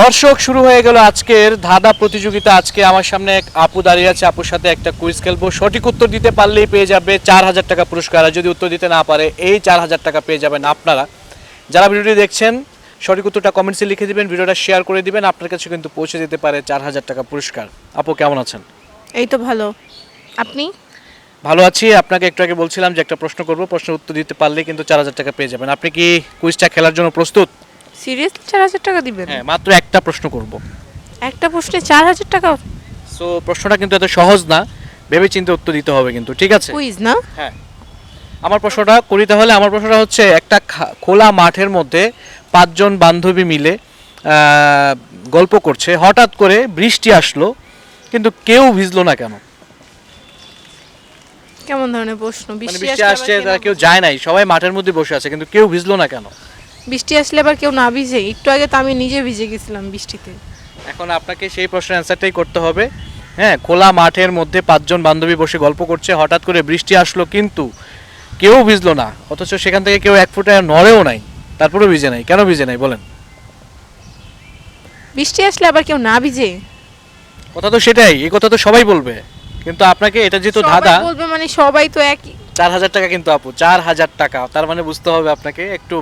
দর্শক, শুরু হয়ে গেল আজকের ধাঁধা প্রতিযোগিতা। আজকে আমার সামনে এক আপু দাঁড়িয়ে আছে। আপুর সাথে একটা কুইজ খেলবো। সঠিক উত্তর দিতে পারলেই পেয়ে যাবে 4000 টাকা পুরস্কার, আর যদি উত্তর দিতে না পারে এই 4000 টাকা পেয়ে যাবেন আপনারা। যারা ভিডিওটি দেখছেন সঠিক উত্তরটা কমেন্টসে লিখে দিবেন, ভিডিওটা শেয়ার করে দিবেন, আপনার কাছে কিন্তু পৌঁছে যেতে পারে 4000 টাকা পুরস্কার। আপু কেমন আছেন? এই তো ভালো। আপনি? ভালো আছি। আপনাকে একটু আগে বলছিলাম যে একটা প্রশ্ন করব, প্রশ্নের উত্তর দিতে পারলে কিন্তু 4000 টাকা পেয়ে যাবেন। আপনি কি কুইজটা খেলার জন্য প্রস্তুত? সিরিয়াসলি 4,000 টাকা দিবেন? হ্যাঁ, মাত্র একটা প্রশ্ন করব। একটা প্রশ্নে 4,000 টাকা? সো প্রশ্নটা কিন্তু এত সহজ না, ভেবে চিন্তে উত্তর দিতে হবে কিন্তু, ঠিক আছে? কুইজ না? হ্যাঁ, আমার প্রশ্নটা করি তাহলে। আমার প্রশ্নটা হচ্ছে, একটা খোলা মাঠের মধ্যে 5 জন বান্ধবী মিলে গল্প করছে, হঠাৎ করে বৃষ্টি আসলো কিন্তু কেউ ভিজলো না কেন? কেমন ধরনের প্রশ্ন? মানে বৃষ্টি বৃষ্টি আসলে আসছে, আবার তারা কেউ যায় নাই, সবাই মাঠের মধ্যে বসে আছে কিন্তু কেউ ভিজলো না কেন? বৃষ্টি আসলে আবার কেউ না ভিজে? একটু আগে তো আমি নিজে ভিজে গেছিলাম বৃষ্টিতে। এখন আপনাকে সেই প্রশ্নের অ্যান্সারটাই করতে হবে। হ্যাঁ, খোলা মাঠের মধ্যে 5 জন বান্ধবী বসে গল্প করছে, হঠাৎ করে বৃষ্টি আসলো কিন্তু কেউ ভিজলো না, অথচ সেখান থেকে কেউ এক ফোঁটা নড়েও নাই, তারপরেও ভিজে নাই। কেন ভিজে নাই বলেন? বৃষ্টি আসলে আবার কেউ না ভিজে? কথা তো সেটাই, এই কথা তো সবাই বলবে, কিন্তু আপনাকে এটা যেহেতু সবাই ধাঁধা। বলবে মানে সবাই তো একই। 4000 টাকা কিন্তু আপু, 4000 টাকা, তার মানে বুঝতে হবে আপনাকে একটু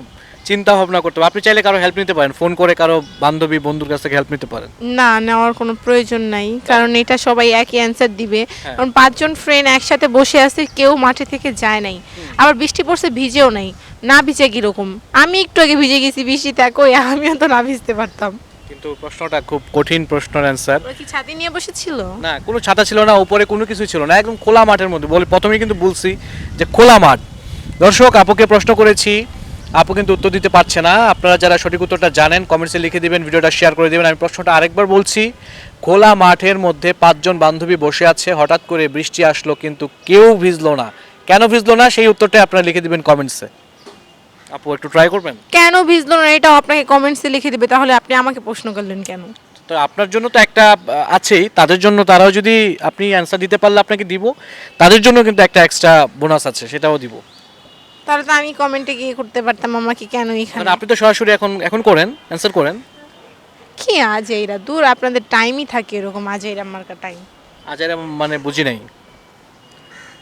চিন্তা ভাবনা করতে হবে। আপনি চাইলে কারো হেল্প নিতে পারেন, ফোন করে কারো বান্ধবী বন্ধুর কাছ থেকে হেল্প নিতে পারেন। না, নেওয়ার কোনো প্রয়োজন নাই, কারণ এটা সবাই একই অ্যান্সার দিবে। হ্যাঁ। কারণ 5 জন ফ্রেন্ড একসাথে বসে আছে, কেউ মাঠে থেকে যায় নাই, আবার বৃষ্টি পড়ছে ভিজেও নাই। না ভিজে কিরকম? আমি একটু আগে ভিজে গেছি বৃষ্টিতে, কই আমিও তো না ভিজতে পারতাম। কিন্তু প্রশ্নটা খুব কঠিন প্রশ্নের অ্যান্সার। ওরা কি ছাতি নিয়ে বসেছিল? না, কোনো ছাতা ছিল না, উপরে কোনো কিছু ছিল না, একদম খোলা মাঠের মধ্যে। বলে প্রথমেই কিন্তু বলছি যে খোলা মাঠ। দর্শক, আপুকে প্রশ্ন করেছি, আপু কিন্তু উত্তর দিতে পারছে না। আপনারা যারা সঠিক উত্তরটা জানেন কমেন্টসে লিখে দিবেন, ভিডিওটা শেয়ার করে দিবেন। আমি প্রশ্নটা আরেকবার বলছি, খোলা মাঠের মধ্যে 5 জন বান্ধবী বসে আছে, হঠাৎ করে বৃষ্টি আসলো কিন্তু কেউ ভিজলো না। কেন ভিজলো না সেই উত্তরটা আপনারা লিখে দিবেন কমেন্টসে। আপু একটু ট্রাই করবেন? কেন ভিজলো না এটাও আপনাকে কমেন্টসে লিখে দিবে, তাহলে আপনি আমাকে প্রশ্ন করলেন কেন? তো আপনার জন্য তো একটা আছেই, তাদের জন্য, তারাও যদি আপনি অ্যান্সার দিতে পারলে আপনাকে দিব, তাদের জন্য কিন্তু একটা এক্সট্রা বোনাস আছে, সেটাও দিব। তাহলে তো আমি কমেন্টে গিয়ে করতে পারতাম আমাকে কেন এখানে। মানে আপনি তো সরাসরি এখন এখন করেন, অ্যান্সার করেন। কি আজাইরা, দূর, আপনাদের টাইমই থাকে এরকম আজাইরা মার্কা টাইম। আচ্ছা, মানে বুঝি নাই।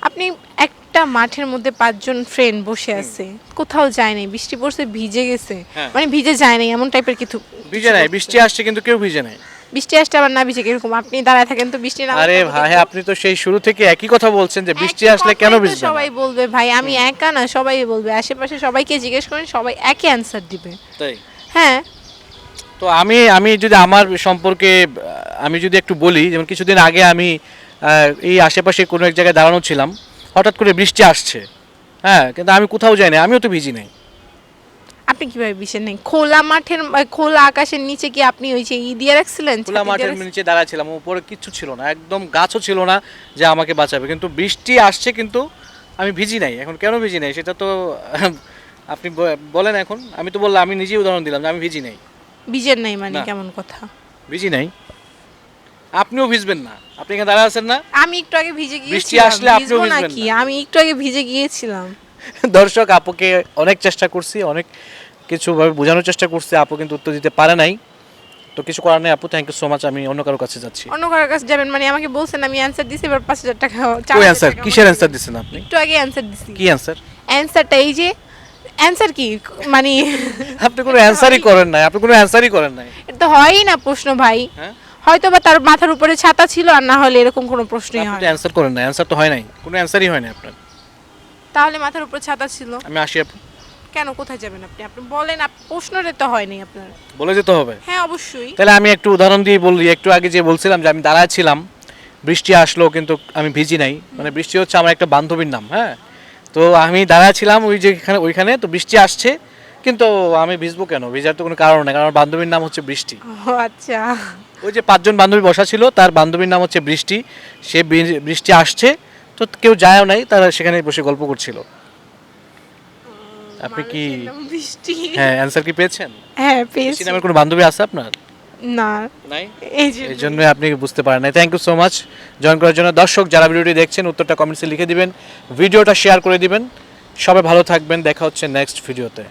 আপনি একটা মাঠের মধ্যে 5 জন ফ্রেন্ড বসে আছে, কোথাও যায় নাই, বৃষ্টি পড়ছে ভিজে গেছে, হ্যাঁ। মানে ভিজে যায় নাই এমন টাইপের কিছু। ভিজে নাই, বৃষ্টি আসছে কিন্তু কেউ ভিজে নাই। বৃষ্টি আসতে আবার না ভিজে কিরকম? আপনি দাঁড়ায় থাকেন তো বৃষ্টি না। আরে ভাই, আপনি তো সেই শুরু থেকে একই কথা বলছেন যে বৃষ্টি একই আসলে কেন কথাই তো ভিজবে না। সবাই বলবে ভাই, আমি একা না, সবাই বলবে, আশেপাশে সবাইকে জিজ্ঞেস করেন, সবাই একই অ্যান্সার দিবে। তাই? হ্যাঁ। তো আমি আমি যদি আমার সম্পর্কে আমি যদি একটু বলি, যেমন কিছুদিন আগে আমি এই আশেপাশে কোনো এক জায়গায় দাঁড়ানো ছিলাম, হঠাৎ করে বৃষ্টি আসছে। হ্যাঁ, কিন্তু আমি কোথাও যাই না, আমিও তো ভিজি নাই। আপনি কিভাবে বিষয় নেই? খোলা মাঠের খোলা আকাশের নিচে কি আপনি ওই যে দিয়ে রাখছিলেন? খোলা মাঠের নিচে দাঁড়াচ্ছিলাম, উপরে কিচ্ছু ছিল না, একদম গাছও ছিল না যে আমাকে বাঁচাবে, কিন্তু বৃষ্টি আসছে কিন্তু আমি ভিজি নাই। এখন কেন ভিজি নাই সেটা তো আপনি বলেন এখন। আমি তো বললাম, আমি নিজেই উদাহরণ দিলাম যে আমি ভিজি নাই। ভিজেন নাই মানে না। কেমন কথা? ভিজি নাই, আপনিও ভিজবেন না, আপনি এখানে দাঁড়া আছেন না। আমি একটু আগে ভিজে গিয়েছিলাম, বৃষ্টি আসলে আপনিও ভিজবো ভিজবেন নাকি? না। আমি একটু আগে ভিজে গিয়েছিলাম। দর্শক, আপুকে অনেক চেষ্টা করছি, অনেক কিছুভাবে বোঝানোর চেষ্টা করছি, আপু কিন্তু উত্তর দিতে পারে নাই। তো কিছু করার নেই আপু, থ্যাংক ইউ সো মাচ। আমি অন্য কারোর কাছে যাচ্ছি। অন্য কারোর কাছে যাবেন মানে? আমাকে বলছেন আমি অ্যানসার দিছি, এবার 5,000 টাকা ওই অ্যান্সার কিসের অ্যান্সার দিছেন আপনি? একটু আগে অ্যানসার দিছি। কি অ্যান্সার? অ্যানসারটা এই যে অ্যানসার কি মানে? আপনি কোনো অ্যান্সারই করেন নাই, আপনি কোনো অ্যান্সারই করেন নাই। এটা তো হয়ই না প্রশ্ন ভাই। হ্যাঁ, হয়তো বা তার মাথার উপরে ছাতা ছিল, আর না হলে এরকম কোনো প্রশ্নই আপনি হয় তো না। অ্যান্সার করেন না, অ্যান্সার তো হয় নাই, কোনো অ্যান্সারই হয় নাই আপনার। তাহলে মাথার উপরে ছাতা ছিল আমি আসি আপু। কেন? কোথায় যাবেন আপনি? আপনি বলেন, প্রশ্নটা তো হয়নি আপনার। বলে যেতে হবে। হ্যাঁ অবশ্যই। তাহলে আমি একটু উদাহরণ দিয়ে বলি। একটু আগে যে বলছিলাম যে আমি দাঁড়ায় ছিলাম, বৃষ্টি আসলো কিন্তু আমি ভিজি নাই, মানে বৃষ্টি হচ্ছে আমার একটা বান্ধবীর নাম। হ্যাঁ, তো আমি দাঁড়ায় ছিলাম ওই যে ওইখানে, তো বৃষ্টি আসছে কিন্তু আমি ভিজবো কেন? ভিজার তো কোনো কারণ নেই, কারণ আমার বান্ধবীর নাম হচ্ছে বৃষ্টি। ও আচ্ছা। ওই যে 5 জন বান্ধবী বসা ছিল, তার বান্ধবীর নাম হচ্ছে বৃষ্টি। সে বৃষ্টি আসছে তো কেউ যায়ও নাই, তারা সেখানে বসে গল্প করছিল। আপনি কি মানুষের নাম বৃষ্টি? হ্যাঁ, অ্যান্সার কি পেয়েছেন? হ্যাঁ বৃষ্টি পেয়েছি। নামের কোনো বান্ধবী আছে আপনার? না, নাই, এই যে এই জন্য আপনি বুঝতে পারেন নাই। Thank you so much join করার জন্য। দর্শক, যারা ভিডিওটি দেখছেন উত্তরটা কমেন্টসে লিখে দিবেন, ভিডিওটা শেয়ার করে দিবেন। সবাই ভালো থাকবেন, দেখা হচ্ছে নেক্সট ভিডিওতে।